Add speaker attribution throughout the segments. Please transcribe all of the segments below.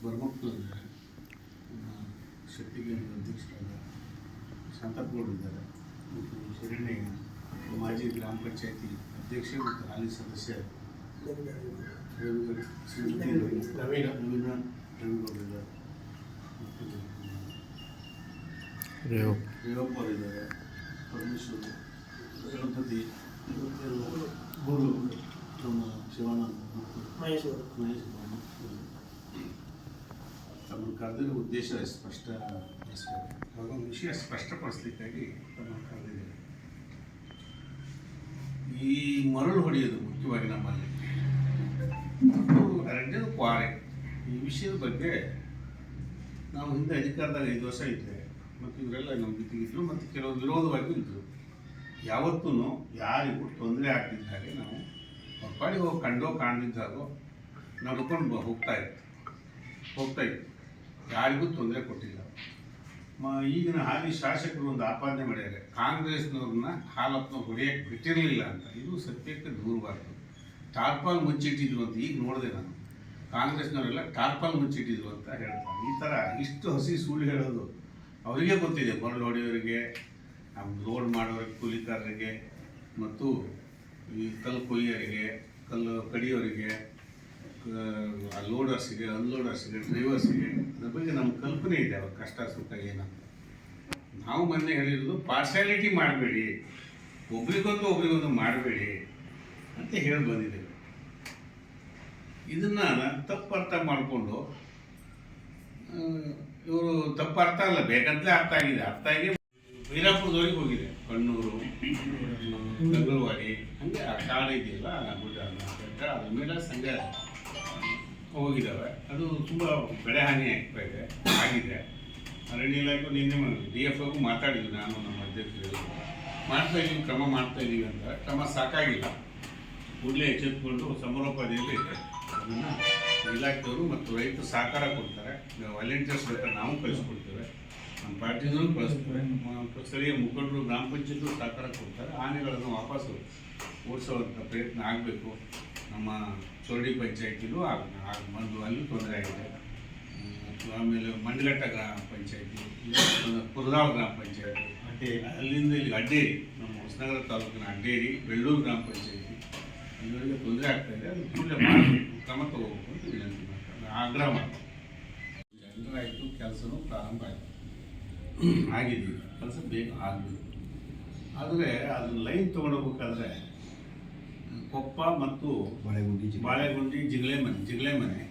Speaker 1: ಬರ್ಮಕ್ಕಳಿದ್ದಾರೆ, ಶಕ್ತಿಗೆ ಅಧ್ಯಕ್ಷರಾದ ಶಾಂತಪ್ಪಗೌಡರಿದ್ದಾರೆ ಮತ್ತು ಶರಣ್ಯ ಮಾಜಿ ಗ್ರಾಮ ಪಂಚಾಯತಿ ಅಧ್ಯಕ್ಷ ಮತ್ತು ಹಾಲಿ ಸದಸ್ಯ ರವಿಗೌಡರಿದ್ದಾರೆ ಮತ್ತು ರೇವಪ್ಪ ಅವರಿದ್ದಾರೆ, ಪರಮೇಶ್ವರ್ ಗಣಪತಿ ಗುರು ನಮ್ಮ ಶಿವಾನಂದ ಮತ್ತು ಮಹೇಶ್ ತಮ್ಮನ್ನು ಕರೆದಿರೋ ಉದ್ದೇಶ ಸ್ಪಷ್ಟಪಡಿಸ್ಬೇಕು, ವಿಷಯ ಸ್ಪಷ್ಟಪಡಿಸ್ಲಿಕ್ಕಾಗಿ ತಮ್ಮನ್ನು ಕರೆದಿದ್ದೇವೆ. ಈ ಮರಳು ಹೊಡೆಯೋದು ಮುಖ್ಯವಾಗಿ ನಮ್ಮಲ್ಲಿ ಮತ್ತು ಅರಣ್ಯದ ಕ್ವಾರೆ ಈ ವಿಷಯದ ಬಗ್ಗೆ ನಾವು ಹಿಂದೆ ಅಧಿಕಾರದಾಗ 5 ವರ್ಷ ಇದ್ದೆ ಮತ್ತು ಇವರೆಲ್ಲ ನಮ್ಮ ಜೊತೆಗಿದ್ರು ಮತ್ತು ಕೆಲವು ವಿರೋಧವಾಗಿ ಇದ್ದರು. ಯಾವತ್ತೂ ಯಾರಿಗೂ ತೊಂದರೆ ಆಗ್ತಿದ್ದ ಹಾಗೆ ನಾವು ಹೊರಪಾಡಿಗೆ ಹೋಗಿ ಕಾಣದಿದ್ದಾಗೋ ನಡ್ಕೊಂಡು ಹೋಗ್ತಾ ಇತ್ತು, ಯಾರಿಗೂ ತೊಂದರೆ ಕೊಟ್ಟಿಲ್ಲ. ಈಗಿನ ಹಾಲಿ ಶಾಸಕರು ಒಂದು ಆಪಾದನೆ ಮಾಡಿದ್ದಾರೆ, ಕಾಂಗ್ರೆಸ್ನವ್ರನ್ನ ಹಾಲತ್ನ ಹೊಡೆಯಕ್ಕೆ ಬಿಟ್ಟಿರಲಿಲ್ಲ ಅಂತ. ಇದು ಸತ್ಯಕ್ಕೆ ದೂರಬಾರ್ದು. ಟಾರ್ಪಾಲ್ ಮುಚ್ಚಿಟ್ಟಿದ್ರು ಅಂತ ಈಗ ನೋಡಿದೆ ನಾನು. ಕಾಂಗ್ರೆಸ್ನವರೆಲ್ಲ ಟಾರ್ಪಾಲ್ ಮುಚ್ಚಿಟ್ಟಿದ್ರು ಅಂತ ಹೇಳ್ತಾರೆ. ಈ ಥರ ಇಷ್ಟು ಹಸಿ ಸುಳ್ಳು ಹೇಳೋದು ಅವರಿಗೆ ಗೊತ್ತಿದೆ. ಮರಳು ಹೊಡೆಯೋರಿಗೆ, ಲೋಡ್ ಮಾಡೋರಿಗೆ, ಕೂಲಿಕಾರರಿಗೆ ಮತ್ತು ಈ ಕಲ್ಲು ಕೊಯ್ಯೋರಿಗೆ, ಕಲ್ಲು ಕಡಿಯೋರಿಗೆ, ಲೋಡರ್ಸಿಗೆ, ಅನ್ಲೋಡರ್ಸಿಗೆ, ಡ್ರೈವರ್ಸಿಗೆ ಅದ್ರ ಬಗ್ಗೆ ನಮ್ಮ ಕಲ್ಪನೆ ಇದೆ, ಅವ್ರ ಕಷ್ಟ ಸುಖ ಏನಂತ. ನಾವು ಮೊನ್ನೆ ಹೇಳಿರೋದು ಪಾರ್ಶಾಲಿಟಿ ಮಾಡಬೇಡಿ, ಒಬ್ರಿಗೊಂದು ಮಾಡಬೇಡಿ ಅಂತ ಹೇಳಿ ಬಂದಿದ್ದೇವೆ. ಇದನ್ನು ತಪ್ಪು ಅರ್ಥ ಮಾಡಿಕೊಂಡು ಇವರು ತಪ್ಪು ಅರ್ಥ ಅಲ್ಲ, ಬೇಕಂತಲೇ ಅರ್ಥ ಆಗಿ ಬೈರಾಪುರದವರೆಗೆ ಹೋಗಿದೆ. ಕಣ್ಣೂರು, ಗಂಗಲವಾಡಿ, ಹಂಗೆ ಆ ಕಾಡು ಇದೆಯಲ್ಲ ಗುಡ್ಡ, ಅದ್ರ ಮೇಲೆ ಸಂಜೆ ಹೋಗಿದ್ದಾವೆ. ಅದು ತುಂಬ ಬೆಳೆ ಹಾನಿ ಆಗಿದೆ. ಅರಣ್ಯ ಇಲಾಖೆ ನಿನ್ನೆ DFO ಮಾತಾಡಿದ್ವಿ, ನಾನು ನಮ್ಮ ಅಧ್ಯಕ್ಷರು ಕ್ರಮ ಮಾಡ್ತಾಯಿದ್ದೀವಿ ಅಂತ. ಕ್ರಮ ಸಾಕಾಗಿಲ್ಲ, ಕೂಡಲೇ ಎಚ್ಚೆತ್ತುಕೊಂಡು ಸಮರೋಪಾದಿಯಲ್ಲಿ ಅದನ್ನು ಇಲಾಖೆಯವರು ಮತ್ತು ರೈತರು ಸಹಕಾರ ಕೊಡ್ತಾರೆ. ವಾಲಂಟಿಯರ್ಸ್ ಬೇಕಾದ್ರೆ ನಾವು ಕಳಿಸ್ಕೊಡ್ತೇವೆ, ನಮ್ಮ ಪಾರ್ಟಿನೂ ಕಳಿಸ್ತೇವೆ, ಸ್ಥಳೀಯ ಮುಖಂಡರು, ಗ್ರಾಮ ಪಂಚಾಯತ್ರು ಸಹಕಾರ ಕೊಡ್ತಾರೆ. ಆನೆಗಳನ್ನು ವಾಪಸ್ಸು ಓಡಿಸೋವಂಥ ಪ್ರಯತ್ನ ಆಗಬೇಕು. ನಮ್ಮ ಚೋರಡಿ ಪಂಚಾಯತಿಲೂ ಬಂದು ಅಲ್ಲೂ ತೊಂದರೆ ಆಗಿದೆ. ಆಮೇಲೆ ಮಂಡಗಟ್ಟ ಗ್ರಾಮ ಪಂಚಾಯತಿ, ಕುರ್ದಾವ್ ಗ್ರಾಮ ಪಂಚಾಯತಿ, ಅಲ್ಲಿಂದ ಇಲ್ಲಿ ಅಡ್ಡೇರಿ, ನಮ್ಮ ಹೊಸನಗರ ತಾಲೂಕಿನ ಅಡ್ಡೇರಿ, ಬೆಳ್ಳೂರು ಗ್ರಾಮ ಪಂಚಾಯತಿ, ಇಲ್ಲಿವರೆಗೆ ತೊಂದರೆ ಆಗ್ತಾಯಿದೆ. ಅದು ಕೂಡಲೇ ಮಾಡಬೇಕು, ಕ್ರಮ ತಗೋಬೇಕು ಅಂತ ವಿನಂತಿ ಮಾಡ್ತಾರೆ, ಆಗ್ರಹ ಮಾಡ್ತಾರೆ. ಜನರಾಯಿತು, ಕೆಲಸನೂ ಪ್ರಾರಂಭ ಆಗಿದೆ, ಕೆಲಸ ಬೇಗ ಆಗಬೇಕು. ಆದರೆ ಅದನ್ನು ಲೈನ್ ತೊಗೊಂಡೋಗ್ಬೇಕಾದ್ರೆ ಕೊಪ್ಪ ಮತ್ತು ಬಾಳೆಗುಂಡಿ, ಜಿಗಳೆ ಮನೆ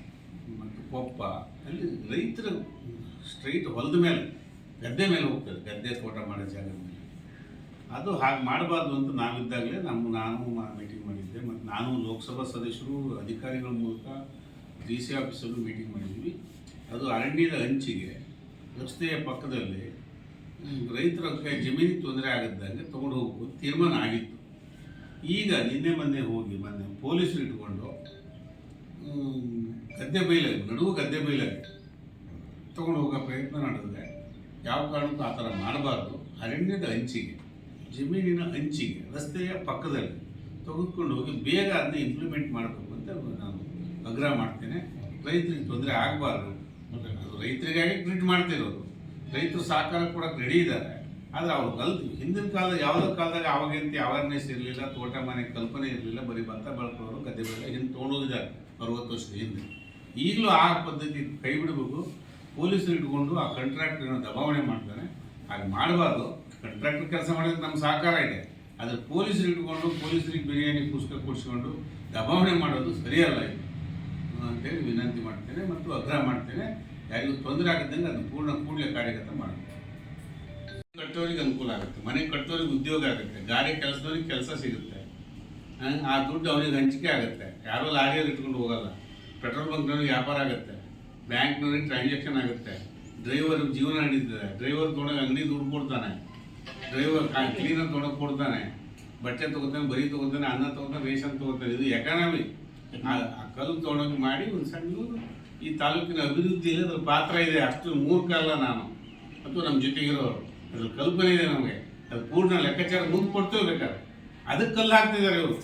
Speaker 1: ಮತ್ತು ಕೊಪ್ಪ ಅಲ್ಲಿ ರೈತರ ಸ್ಟ್ರೈಟ್ ಹೊಲದ ಮೇಲೆ, ಗದ್ದೆ ಮೇಲೆ ಹೋಗ್ತದೆ, ಗದ್ದೆ ತೋಟ ಮಾಡೋ ಜಾಗದ ಮೇಲೆ. ಅದು ಹಾಗೆ ಮಾಡಬಾರ್ದು ಅಂತ ನಾವಿದ್ದಾಗಲೇ ನಾನು ಮೀಟಿಂಗ್ ಮಾಡಿದ್ದೆ. ಮತ್ತು ನಾನು ಲೋಕಸಭಾ ಸದಸ್ಯರು, ಅಧಿಕಾರಿಗಳ ಮೂಲಕ DC ಆಫೀಸಲ್ಲೂ ಮೀಟಿಂಗ್ ಮಾಡಿದ್ವಿ. ಅದು ಅರಣ್ಯದ ಅಂಚಿಗೆ, ರಸ್ತೆಯ ಪಕ್ಕದಲ್ಲಿ ರೈತರ ಜಮೀನಿಗೆ ತೊಂದರೆ ಆಗದ್ದಂಗೆ ತೊಗೊಂಡು ಹೋಗ್ಬೋದು ತೀರ್ಮಾನ ಆಗಿತ್ತು. ಈಗ ಮೊನ್ನೆ ಪೊಲೀಸರು ಇಟ್ಕೊಂಡು ನಡುವು ಗದ್ದೆ ಬೈಲಾಗಿ ತೊಗೊಂಡು ಹೋಗೋ ಪ್ರಯತ್ನ ನಡೆದಿದೆ. ಯಾವ ಕಾರಣಕ್ಕೂ ಆ ಥರ ಮಾಡಬಾರ್ದು. ಅರಣ್ಯದ ಅಂಚಿಗೆ, ಜಮೀನಿನ ಅಂಚಿಗೆ, ರಸ್ತೆಯ ಪಕ್ಕದಲ್ಲಿ ತೆಗೆದುಕೊಂಡು ಹೋಗಿ ಬೇಗ ಅದನ್ನ ಇಂಪ್ಲಿಮೆಂಟ್ ಮಾಡಬೇಕು ಅಂತ ನಾನು ಆಗ್ರಹ ಮಾಡ್ತೇನೆ. ರೈತರಿಗೆ ತೊಂದರೆ ಆಗಬಾರ್ದು. ಅದು ರೈತರಿಗಾಗಿ ಟ್ರೀಟ್ ಮಾಡ್ತಿರೋದು, ರೈತರು ಸಹಕಾರ ಕೊಡೋಕೆ ರೆಡಿ ಇದ್ದಾರೆ. ಆದರೆ ಅವ್ರು ಹಿಂದಿನ ಕಾಲದ ಯಾವುದೋ ಕಾಲದಾಗ ಅವಾಗಂತ ಅವೇರ್ನೆಸ್ ಇರಲಿಲ್ಲ, ತೋಟ ಮನೆ ಕಲ್ಪನೆ ಇರಲಿಲ್ಲ, ಬರೀ ಭತ್ತ ಬೆಳ್ಕೊಳ್ಳೋರು, ಗದ್ದೆ ಬೆಳೆ ಹಿಂದೆ ತೊಗೊಂಡೋಗಿದ್ದಾರೆ 60 ವರ್ಷದ ಹಿಂದೆ. ಈಗಲೂ ಆ ಪದ್ಧತಿ ಕೈ ಬಿಡಬೇಕು. ಪೊಲೀಸರು ಇಟ್ಕೊಂಡು ಆ ಕಾಂಟ್ರಾಕ್ಟರ್ನ ದಬಾವಣೆ ಮಾಡ್ತಾನೆ, ಹಾಗೆ ಮಾಡಬಾರ್ದು. ಕಾಂಟ್ರಾಕ್ಟರ್ ಕೆಲಸ ಮಾಡೋದಕ್ಕೆ ನಮ್ಮ ಸಹಕಾರ ಇದೆ, ಆದರೆ ಪೊಲೀಸರು ಇಟ್ಕೊಂಡು ಪೊಲೀಸರಿಗೆ ಬಿರಿಯಾನಿ ಪುಸ್ತಕ ಕೊಡಿಸ್ಕೊಂಡು ದಬಾವಣೆ ಮಾಡೋದು ಸರಿಯಲ್ಲ ಇದು ಅಂತೇಳಿ ವಿನಂತಿ ಮಾಡ್ತೇನೆ ಮತ್ತು ಆಗ್ರಹ ಮಾಡ್ತೇನೆ. ಯಾರಿಗೂ ತೊಂದರೆ ಆಗದಂಗೆ ಅದನ್ನು ಕೂಡಲೇ ಕಾರ್ಯಗತ ಮಾಡಬೇಕು. ಕಟ್ಟೋರಿಗೆ ಅನುಕೂಲ ಆಗುತ್ತೆ, ಮನೆ ಕಟ್ಟೋರಿಗೆ ಉದ್ಯೋಗ ಆಗುತ್ತೆ, ಗಾಡಿ ಕೆಲಸದವ್ರಿಗೆ ಕೆಲಸ ಸಿಗುತ್ತೆ, ಆ ದುಡ್ಡು ಅವನಿಗೆ ಹಂಚಿಕೆ ಆಗುತ್ತೆ. ಯಾರೋ ಲಾರಿಯವ್ರು ಇಟ್ಕೊಂಡು ಹೋಗಲ್ಲ, ಪೆಟ್ರೋಲ್ ಬಂಕ್ನವ್ರಿಗೆ ವ್ಯಾಪಾರ ಆಗುತ್ತೆ, ಬ್ಯಾಂಕ್ನವ್ರಿಗೆ ಟ್ರಾನ್ಸಾಕ್ಷನ್ ಆಗುತ್ತೆ, ಡ್ರೈವರ್ ಜೀವನ ನಡೀತದೆ. ಡ್ರೈವರ್ ತೊಗೊಂಡೋಗಿ ಅಂಗಡಿ ದುಡ್ಡು ಕೊಡ್ತಾನೆ, ಡ್ರೈವರ್ ಕ್ಲೀನರ್ ತೊಗೊಂಡೋಗಿ ಕೊಡ್ತಾನೆ, ಬಟ್ಟೆ ತೊಗೋತಾನೆ, ಬರೀ ತೊಗೋತಾನೆ, ಅನ್ನ ತೊಗೋತಾನೆ, ರೇಷನ್ ತೊಗೋತಾನೆ. ಇದು ಎಕಾನಮಿ. ಆ ಕಲ್ಲು ತೊಗೊಂಡೋಗಿ ಮಾಡಿ ಒಂದು ಸಣ್ಣ ಈ ತಾಲೂಕಿನ ಅಭಿವೃದ್ಧಿಯಲ್ಲಿ ಅದ್ರ ಪಾತ್ರ ಇದೆ. ಅಷ್ಟು ಮೂರ್ಖಲ್ಲ ನಾನು ಮತ್ತು ನಮ್ಮ ಜೊತೆಗಿರೋರು. ಅದ್ರ ಕಲ್ಪನೆ ಇದೆ ನಮಗೆ, ಅದು ಪೂರ್ಣ ಲೆಕ್ಕಾಚಾರ ಮುಂದೆ ಕೊಡ್ತೇವೆ ಬೇಕಾದ್ರೆ. ಅದಕ್ಕೆ ಕಲ್ಲು ಹಾಕ್ತಿದ್ದಾರೆ ಇವರು,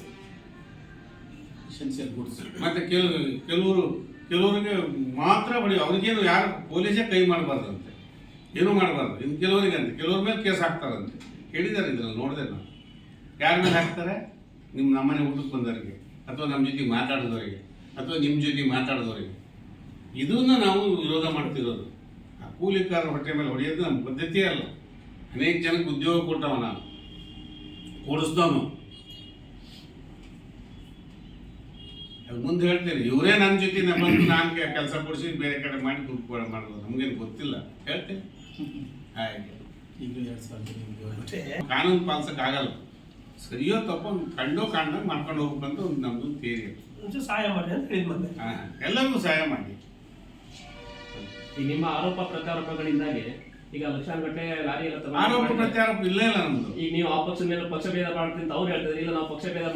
Speaker 1: ಎಸೆನ್ಷಿಯಲ್ ಗುಡ್ಸ್. ಮತ್ತು ಕೆಲವರು ಕೆಲವರಿಗೆ ಮಾತ್ರ ಹೊಡಿ, ಅವ್ರಿಗೇನು ಯಾರು ಪೊಲೀಸೇ ಕೈ ಮಾಡಬಾರ್ದಂತೆ, ಏನೂ ಮಾಡಬಾರ್ದು. ಇನ್ನು ಕೆಲವರಿಗಂತೆ ಕೆಲವ್ರ ಮೇಲೆ ಕೇಸ್ ಹಾಕ್ತಾರಂತೆ. ಕೇಳಿದ್ದಾರೆ ಇದ್ರಲ್ಲಿ ನೋಡಿದೆ ನಾನು. ಯಾರ ಮೇಲೆ ಹಾಕ್ತಾರೆ? ನಮ್ಮನೆ ಊಟಕ್ಕೆ ಬಂದವರಿಗೆ, ಅಥವಾ ನಮ್ಮ ಜೊತೆ ಮಾತಾಡಿದವರಿಗೆ, ಅಥವಾ ನಿಮ್ಮ ಜೊತೆ ಮಾತಾಡಿದವರಿಗೆ. ಇದನ್ನ ನಾವು ವಿರೋಧ ಮಾಡ್ತಿರೋದು. ಆ ಕೂಲಿಕಾರ ಹೊಟ್ಟೆ ಮೇಲೆ ಹೊಡೆಯೋದು ನಮ್ಮ ಪದ್ಧತಿಯೇ ಅಲ್ಲ. ಅನೇಕ ಜನಕ್ಕೆ ಉದ್ಯೋಗ ಕೊಟ್ಟವ ನಾನು, ಕೊಡಿಸ್ದವನು. ಅದು ಮುಂದೆ ಹೇಳ್ತೇನೆ, ಇವರೇ ನನ್ನ ಜೊತೆ ಬಂದು ನಾನು ಕೆಲಸ ಕೊಡಿಸಿ ಬೇರೆ ಕಡೆ ಮಾಡಿ ದುಡ್ಡು ಮಾಡೋದು ನಮಗೇನು ಗೊತ್ತಿಲ್ಲ ಹೇಳ್ತೇನೆ. ಹಾಗೆ ಕಾನೂನು ಪಾಲಿಸೋಕ್ಕಾಗಲ್ಲ. ಸರಿಯೋ ತಪ್ಪೋ ಕಂಡಂಗೆ ಮಾಡ್ಕೊಂಡು ಹೋಗ್ಬೇಕಂತ ಒಂದು ನಮ್ದು ಥಿಯರಿ.
Speaker 2: ಸಹಾಯ ಮಾಡಿ ಅಂತ ಹೇಳಿದ್ಮೇಲೆ
Speaker 1: ಎಲ್ಲರಿಗೂ ಸಹಾಯ ಮಾಡಿ.
Speaker 3: ಈ ನಿಮ್ಮ ಆರೋಪ ಪ್ರತ್ಯಾರೋಪಗಳಿಂದಾಗಿ ಈಗ ಲಕ್ಷಾನುಗಟ್ಟಲೆ ಲಾರಿ ಎಲ್ಲ
Speaker 1: ಆರೋಪ ಪ್ರತ್ಯಾರೋಪ ಇಲ್ಲೇ ಇಲ್ಲ ನಮ್ದು.
Speaker 3: ಈಗ ನೀವು ಆ ಪಕ್ಷದ ಮೇಲೆ ಪಕ್ಷಭೇದ ಮಾಡ್ತೀನಿ ಅಂತ ಅವ್ರು ಹೇಳ್ತಾರೆ, ಇಲ್ಲ ನಾವು ಪಕ್ಷಭೇದ